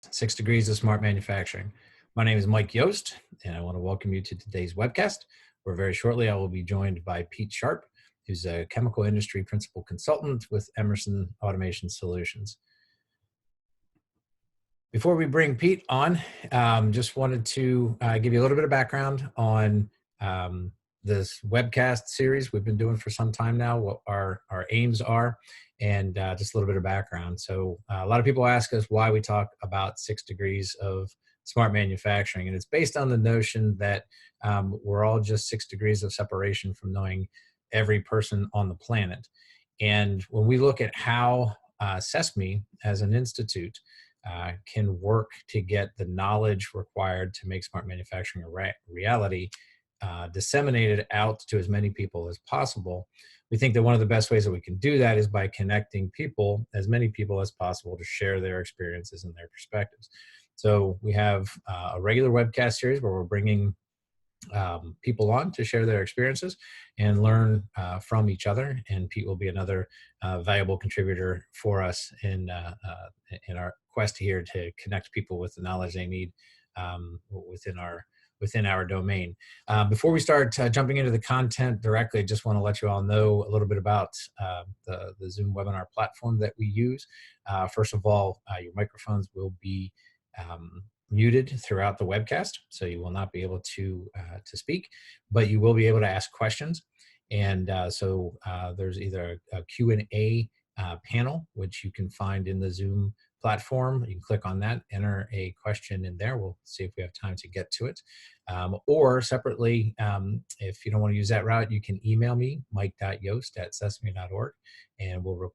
6 Degrees of Smart Manufacturing. My name is Mike Yost, and I want to welcome you to today's webcast, where very shortly I will be joined by Pete Sharpe, who's a chemical industry principal consultant with Emerson Automation Solutions. Before we bring Pete on, just wanted to give you a little bit of background on this webcast series we've been doing for some time now, what our aims are, and just a little bit of background. So a lot of people ask us why we talk about 6 degrees of smart manufacturing, and it's based on the notion that we're all just 6 degrees of separation from knowing every person on the planet. And when we look at how CESMII as an institute can work to get the knowledge required to make smart manufacturing a reality disseminated out to as many people as possible, we think that one of the best ways that we can do that is by connecting people, as many people as possible, to share their experiences and their perspectives. So we have a regular webcast series where we're bringing people on to share their experiences and learn from each other. And Pete will be another valuable contributor for us in our quest here to connect people with the knowledge they need within our domain. Before we start jumping into the content directly, I just want to let you all know a little bit about the Zoom webinar platform that we use. First of all, your microphones will be muted throughout the webcast, so you will not be able to speak, but you will be able to ask questions. And so there's either a Q&A panel, which you can find in the Zoom platform. You can click on that, enter a question in there. We'll see if we have time to get to it. Or separately, if you don't want to use that route, you can email me, mike.yost@cesmi.org, and we'll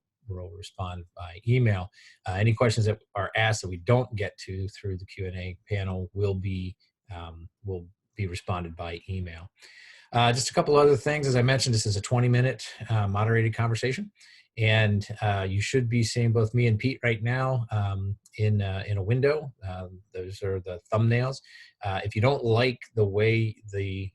respond by email. Any questions that are asked that we don't get to through the Q&A panel will be responded by email. Just a couple other things. As I mentioned, this is a 20-minute moderated conversation, and you should be seeing both me and Pete right now in a window. Those are the thumbnails. If you don't like the way the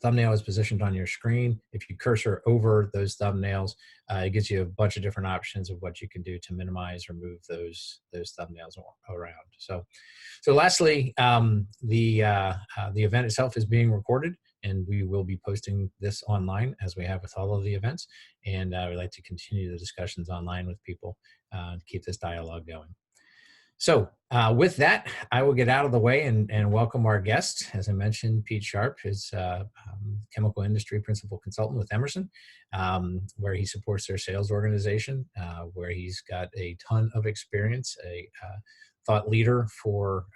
thumbnail is positioned on your screen, if you cursor over those thumbnails, it gives you a bunch of different options of what you can do to minimize or move those thumbnails around. So lastly, the event itself is being recorded, and we will be posting this online as we have with all of the events. And we'd like to continue the discussions online with people to keep this dialogue going. So with that, I will get out of the way and welcome our guest. As I mentioned, Pete Sharpe is chemical industry principal consultant with Emerson, where he supports their sales organization, where he's got a ton of experience, a thought leader for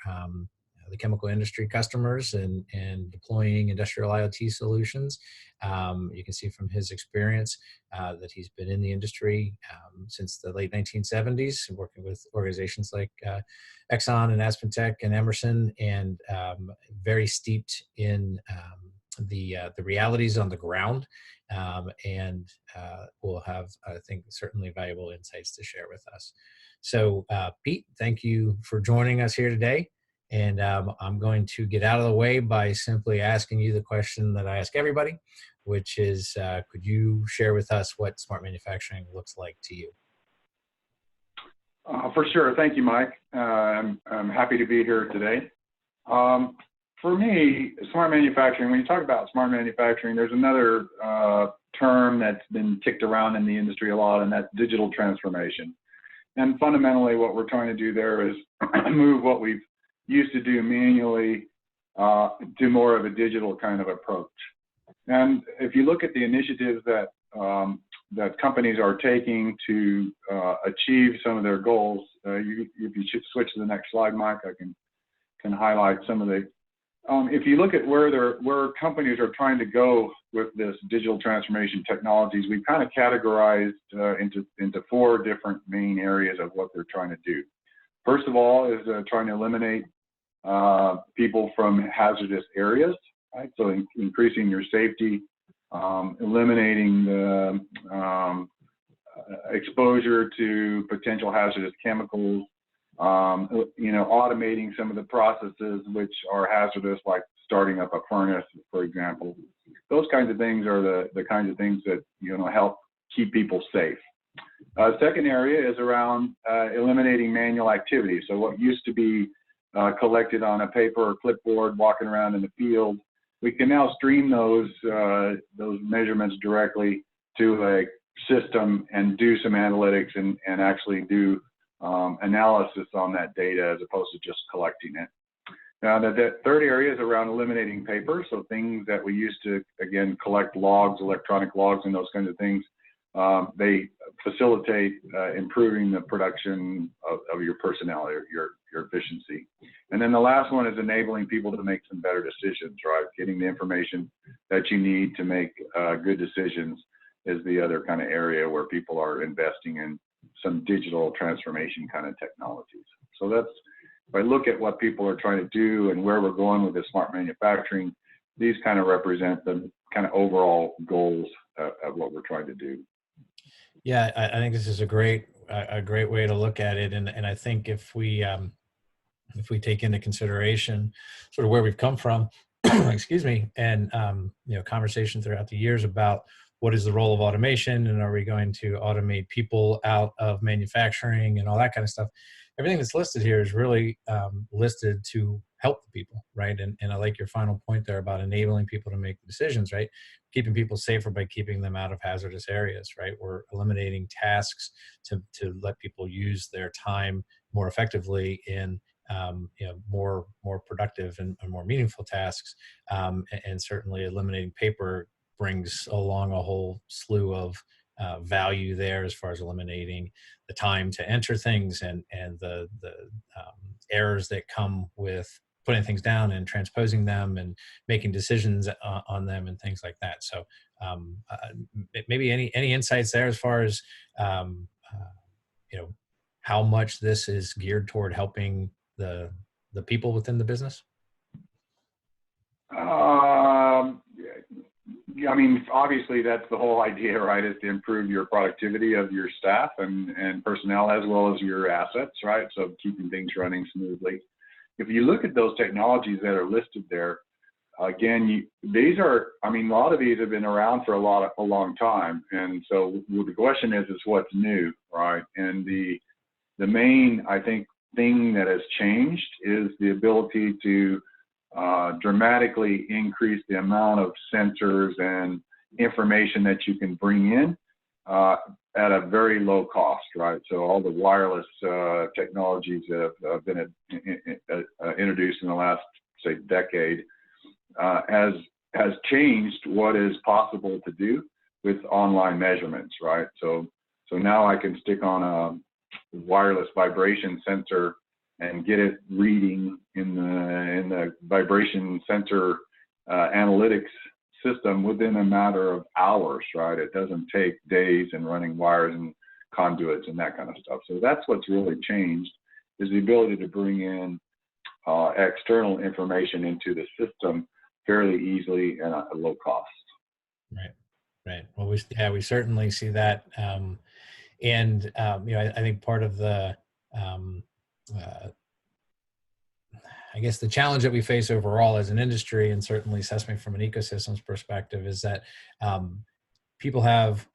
the chemical industry customers and deploying industrial IoT solutions. You can see from his experience that he's been in the industry since the late 1970s, working with organizations like Exxon and AspenTech and Emerson, and very steeped in the realities on the ground, and will have, I think, certainly valuable insights to share with us. So Pete, thank you for joining us here today. And I'm going to get out of the way by simply asking you the question that I ask everybody, which is, could you share with us what smart manufacturing looks like to you? For sure. Thank you, Mike. I'm happy to be here today. For me, smart manufacturing, when you talk about smart manufacturing, there's another term that's been kicked around in the industry a lot, and that's digital transformation. And fundamentally, what we're trying to do there is move what we've used to do manually to more of a digital kind of approach. And if you look at the initiatives that that companies are taking to achieve some of their goals, if you should switch to the next slide, Mike, I can highlight some of the. If you look at where companies are trying to go with this digital transformation technologies, we've kind of categorized into 4 different main areas of what they're trying to do. First of all is trying to eliminate people from hazardous areas, right? So increasing your safety, eliminating the exposure to potential hazardous chemicals, automating some of the processes which are hazardous, like starting up a furnace, for example. Those kinds of things are the kinds of things that help keep people safe. Second area is around eliminating manual activity. So what used to be collected on a paper or clipboard walking around in the field, we can now stream those measurements directly to a system and do some analytics and actually do analysis on that data as opposed to just collecting it. Now, the third area is around eliminating paper. So things that we used to, again, collect logs, electronic logs, and those kinds of things, they facilitate improving the production of your personnel, your efficiency. And then the last one is enabling people to make some better decisions, right? Getting the information that you need to make good decisions is the other kind of area where people are investing in some digital transformation kind of technologies. So that's, if I look at what people are trying to do and where we're going with the smart manufacturing, these kind of represent the kind of overall goals of what we're trying to do. Yeah, I think this is a great way to look at it, and I think if we take into consideration sort of where we've come from, excuse me, and conversation throughout the years about what is the role of automation, and are we going to automate people out of manufacturing and all that kind of stuff. Everything that's listed here is really listed to help the people, right? And I like your final point there about enabling people to make decisions, right? Keeping people safer by keeping them out of hazardous areas, right? We're eliminating tasks to let people use their time more effectively in more productive and more meaningful tasks, and certainly eliminating paper brings along a whole slew of value there as far as eliminating the time to enter things and the errors that come with putting things down and transposing them and making decisions on them and things like that. So maybe any insights there as far as how much this is geared toward helping the people within the business? I mean, obviously that's the whole idea, right? Is to improve your productivity of your staff and personnel as well as your assets, right? So keeping things running smoothly. If you look at those technologies that are listed there, again, these are, I mean, a lot of these have been around for a long time. And so the question is what's new, right? And the main, I think, thing that has changed is the ability to dramatically increase the amount of sensors and information that you can bring in at a very low cost, right? So all the wireless technologies that have been introduced in the last, say, decade has changed what is possible to do with online measurements, right? So now I can stick on a wireless vibration sensor and get it reading in the vibration sensor analytics system within a matter of hours, right? It doesn't take days and running wires and conduits and that kind of stuff. So that's what's really changed, is the ability to bring in external information into the system fairly easily and at a low cost. Right. Well, we certainly see that, and I think part of the I guess the challenge that we face overall as an industry, and certainly CESMII from an ecosystems perspective, is that people have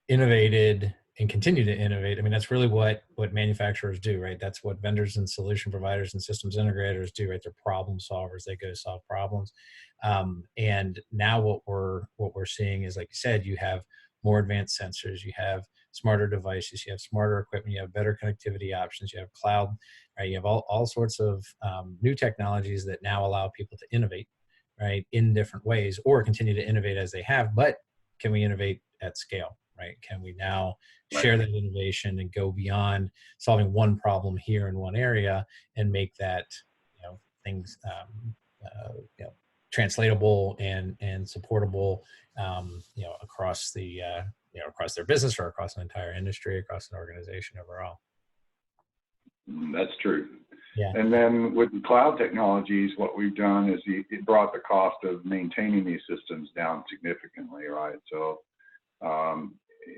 innovated and continue to innovate. I mean, that's really what manufacturers do, right? That's what vendors and solution providers and systems integrators do, right? They're problem solvers. They go to solve problems. And now what we're seeing is, like you said, you have more advanced sensors, you have smarter devices, you have smarter equipment, you have better connectivity options, you have cloud, right? You have all sorts of new technologies that now allow people to innovate, right, in different ways, or continue to innovate as they have. But can we innovate at scale, right? Can we now share that innovation and go beyond solving one problem here in one area and make that, things, translatable and supportable, across the, across their business or across an entire industry, across an organization overall. That's true. Yeah. And then with the cloud technologies, what we've done is it brought the cost of maintaining these systems down significantly, right? So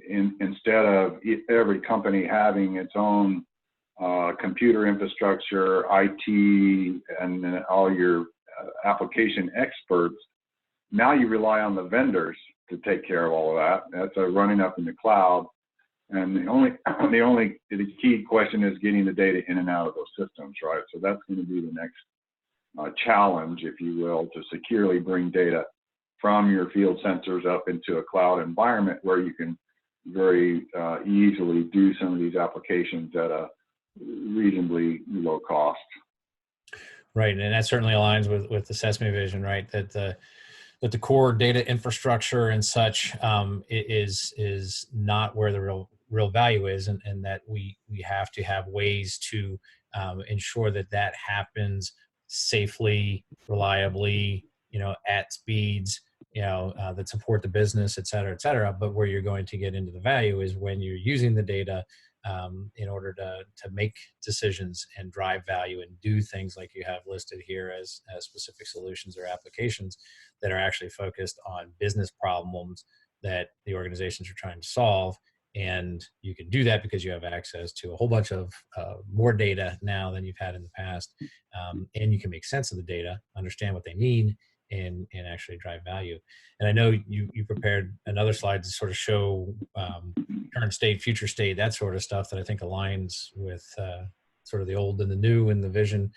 instead of every company having its own computer infrastructure, IT, and all your application experts, now you rely on the vendors to take care of all of that. That's running up in the cloud. And the key question is getting the data in and out of those systems, right? So that's going to be the next challenge, if you will, to securely bring data from your field sensors up into a cloud environment where you can very easily do some of these applications at a reasonably low cost. Right, and that certainly aligns with the CESMII vision, right? That the core data infrastructure and such is not where the real value is, and that we have to have ways to ensure that that happens safely, reliably, at speeds, that support the business, et cetera, et cetera. But where you're going to get into the value is when you're using the data in order to make decisions and drive value and do things like you have listed here as specific solutions or applications that are actually focused on business problems that the organizations are trying to solve. And you can do that because you have access to a whole bunch of more data now than you've had in the past. And you can make sense of the data, understand what they need, and actually drive value. And I know you prepared another slide to sort of show current state, future state, that sort of stuff that I think aligns with sort of the old and the new and the vision.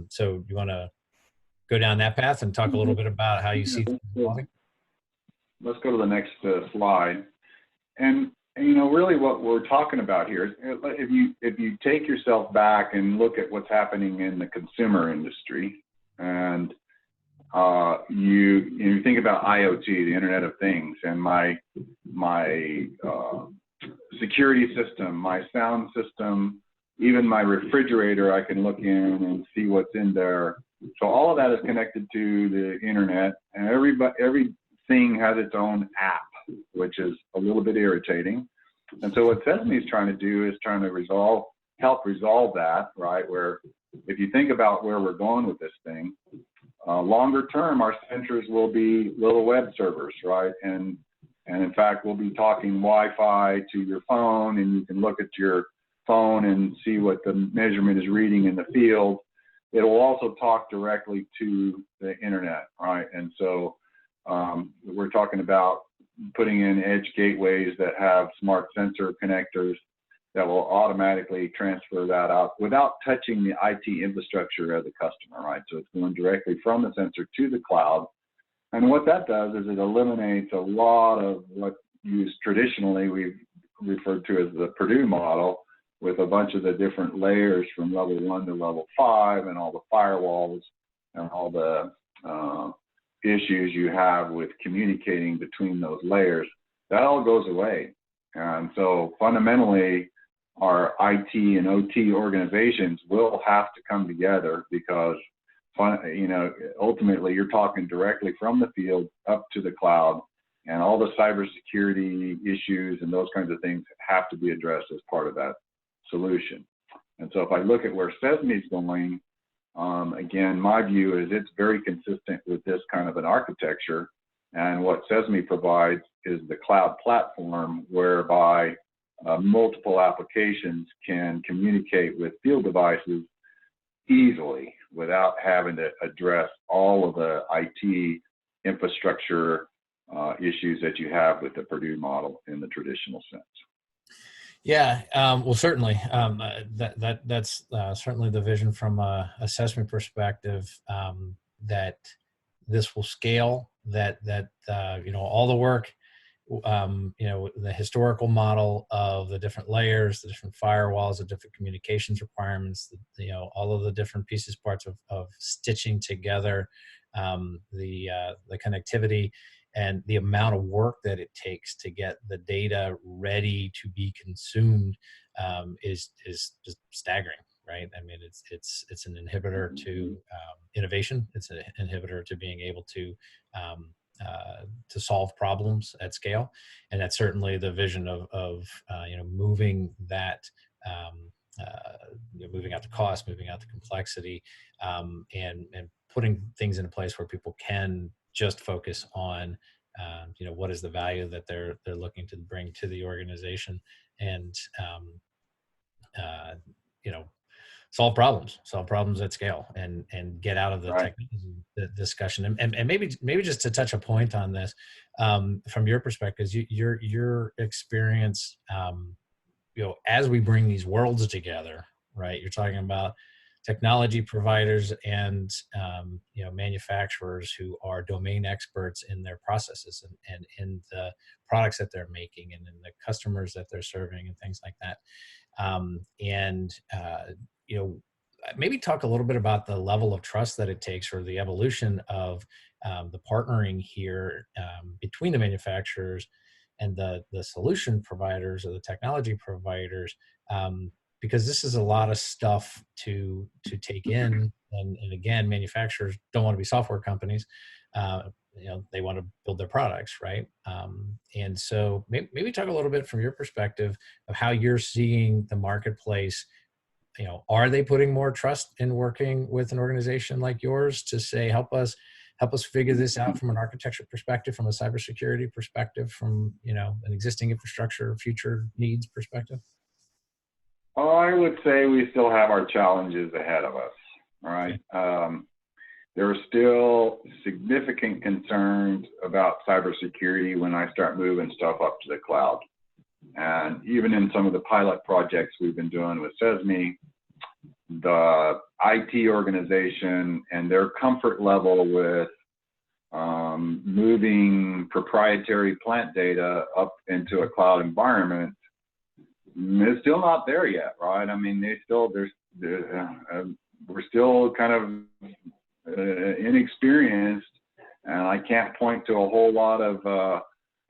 So you want to go down that path and talk a little bit about how you see things evolving? Let's go to the next slide. And really what we're talking about here is if you take yourself back and look at what's happening in the consumer industry, and you think about IoT, the Internet of Things, and my security system, my sound system, even my refrigerator, I can look in and see what's in there. So all of that is connected to the internet, and everything has its own app, which is a little bit irritating. And so what CESMII is trying to do is trying to help resolve that, right? Where if you think about where we're going with this thing, longer term, our sensors will be little web servers, right? And in fact, we'll be talking Wi-Fi to your phone, and you can look at your phone and see what the measurement is reading in the field. It will also talk directly to the internet, right? And so we're talking about putting in edge gateways that have smart sensor connectors that will automatically transfer that out without touching the IT infrastructure of the customer, right? So it's going directly from the sensor to the cloud. And what that does is it eliminates a lot of what traditionally we've referred to as the Purdue model, with a bunch of the different layers from level 1 to level 5 and all the firewalls and all the issues you have with communicating between those layers. That all goes away. And so fundamentally, our IT and OT organizations will have to come together because, ultimately you're talking directly from the field up to the cloud, and all the cybersecurity issues and those kinds of things have to be addressed as part of that solution. And so if I look at where CESMII is going, again, my view is it's very consistent with this kind of an architecture. And what CESMII provides is the cloud platform whereby multiple applications can communicate with field devices easily without having to address all of the IT infrastructure issues that you have with the Purdue model in the traditional sense. Yeah, well, certainly. That's certainly the vision from a assessment perspective, that this will scale, that all the work, the historical model of the different layers, the different firewalls, the different communications requirements, all of the different pieces, parts of stitching together the connectivity, and the amount of work that it takes to get the data ready to be consumed is just staggering, right? I mean, it's an inhibitor to innovation. It's an inhibitor to being able to solve problems at scale, and that's certainly the vision of moving that. Moving out the cost, moving out the complexity, and putting things in a place where people can just focus on, what is the value that they're looking to bring to the organization, and solve problems at scale, and get out of the technology discussion. And maybe just to touch a point on this, from your perspective, your experience as we bring these worlds together, right? You're talking about technology providers and manufacturers who are domain experts in their processes and in the products that they're making and in the customers that they're serving and things like that. And maybe talk a little bit about the level of trust that it takes, or the evolution of the partnering here between the manufacturers and the solution providers or the technology providers, because this is a lot of stuff to take in. And again, manufacturers don't want to be software companies. They want to build their products, right? And so maybe talk a little bit from your perspective of how you're seeing the marketplace. Are they putting more trust in working with an organization like yours to say, help us figure this out from an architecture perspective, from a cybersecurity perspective, from an existing infrastructure, future needs perspective? I would say we still have our challenges ahead of us, right? There are still significant concerns about cybersecurity when I start moving stuff up to the cloud. And even in some of the pilot projects we've been doing with CESMII, the IT organization and their comfort level with moving proprietary plant data up into a cloud environment is still not there yet, right? I mean, we're still kind of inexperienced, and I can't point to a whole lot of,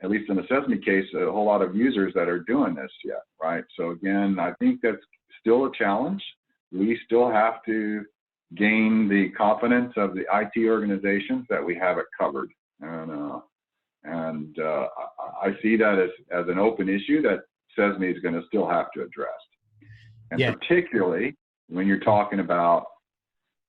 at least in the CESMII case, a whole lot of users that are doing this yet, right? So again, I think that's still a challenge. We still have to gain the confidence of the IT organizations that we have it covered. And I see that as an open issue that CESMII is going to still have to address. And particularly when you're talking about,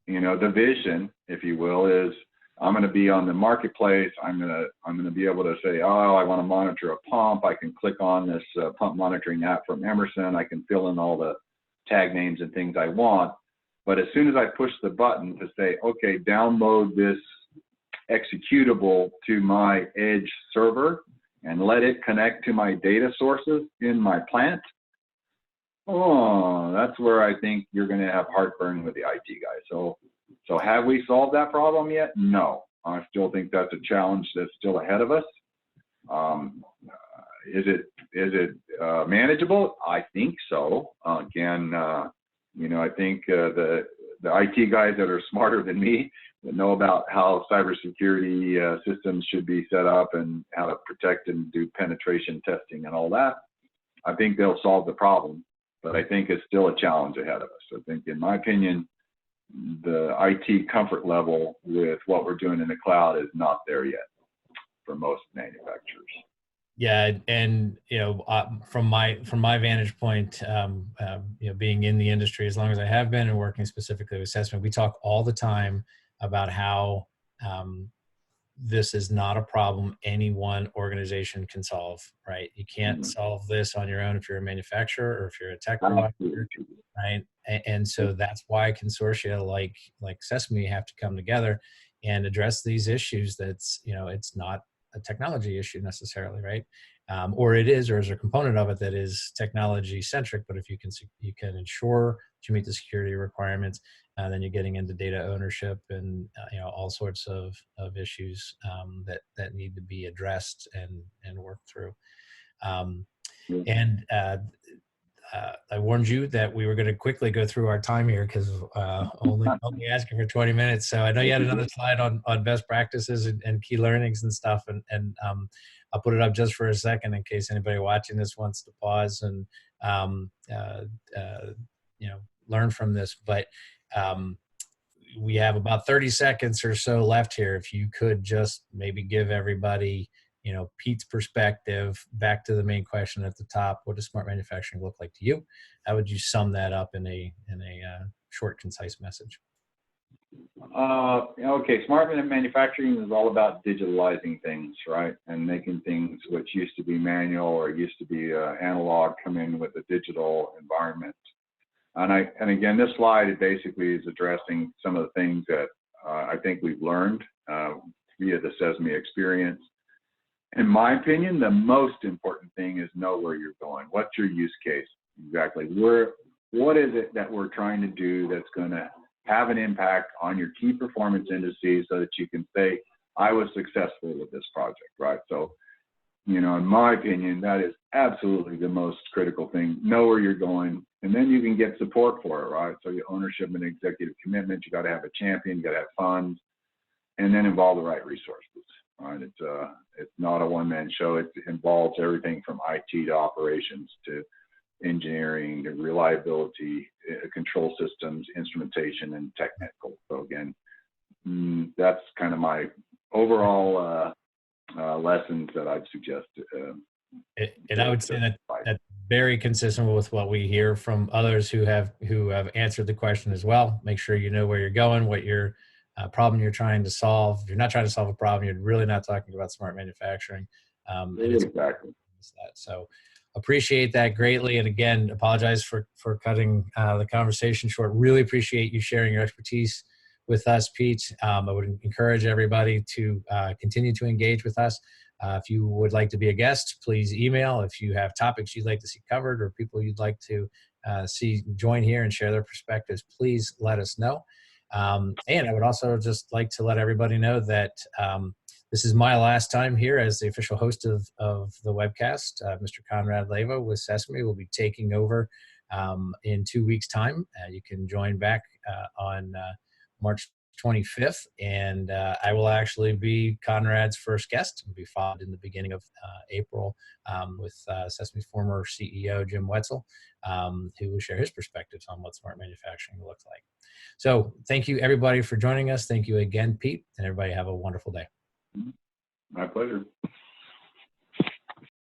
the vision, if you will, is I'm going to be on the marketplace. I'm going to be able to say, oh, I want to monitor a pump. I can click on this pump monitoring app from Emerson. I can fill in all the tag names and things I want. But as soon as I push the button to say, okay, download this executable to my edge server and let it connect to my data sources in my plant, that's where I think you're going to have heartburn with the IT guys. So have we solved that problem yet? No. I still think that's a challenge that's still ahead of us. Is it manageable? I think so. Again, I think the IT guys that are smarter than me, that know about how cybersecurity systems should be set up and how to protect and do penetration testing and all that, I think they'll solve the problem. But I think it's still a challenge ahead of us. I think, in my opinion, the IT comfort level with what we're doing in the cloud is not there yet for most manufacturers. Yeah, and from my vantage point, being in the industry as long as I have been and working specifically with CESMII, we talk all the time about how this is not a problem any one organization can solve, right? You can't solve this on your own if you're a manufacturer or if you're a tech provider, right? And so that's why consortia like CESMII have to come together and address these issues. That's, it's not a technology issue necessarily, right? Or it is, or is a component of it that is technology centric. But if you can ensure that you meet the security requirements, then you're getting into data ownership and all sorts of issues that need to be addressed and worked through. And I warned you that we were going to quickly go through our time here because only asking for 20 minutes. So I know you had another slide on best practices and key learnings and stuff. And I'll put it up just for a second in case anybody watching this wants to pause and learn from this. But we have about 30 seconds or so left here. If you could just maybe give everybody Pete's perspective, back to the main question at the top. What does smart manufacturing look like to you? How would you sum that up in a short, concise message? Okay, smart manufacturing is all about digitalizing things, right? And making things which used to be manual or used to be analog come in with a digital environment. And again, this slide basically is addressing some of the things that I think we've learned via the CESMII experience. In my opinion, the most important thing is know where you're going. What's your use case? exactly. What is it that we're trying to do that's going to have an impact on your key performance indices so that you can say, I was successful with this project, right? So, you know, in my opinion, that is absolutely the most critical thing. Know where you're going, and then you can get support for it, right? So your ownership and executive commitment, you got to have a champion, you got to have funds, and then involve the right resources, right? It's not a one-man show. It involves everything from IT to operations to engineering to reliability, control systems, instrumentation, and technical. So again, that's kind of my overall lessons that I'd suggest. And I would say that that's very consistent with what we hear from others who have answered the question as well. Make sure you know where you're going, what your problem you're trying to solve. If you're not trying to solve a problem, you're really not talking about smart manufacturing. And it's Exactly. that. So appreciate that greatly. And again, apologize for cutting the conversation short. Really appreciate you sharing your expertise with us, Pete. I would encourage everybody to continue to engage with us. If you would like to be a guest, please email. If you have topics you'd like to see covered or people you'd like to see join here and share their perspectives, please let us know. And I would also just like to let everybody know that this is my last time here as the official host of the webcast. Mr. Conrad Leva with CESMII will be taking over in 2 weeks' time. You can join back on March 25th, and I will actually be Conrad's first guest and be followed in the beginning of April with CESMII's former CEO, Jim Wetzel, who will share his perspectives on what smart manufacturing looks like. So thank you, everybody, for joining us. Thank you again, Pete, and everybody have a wonderful day. My pleasure.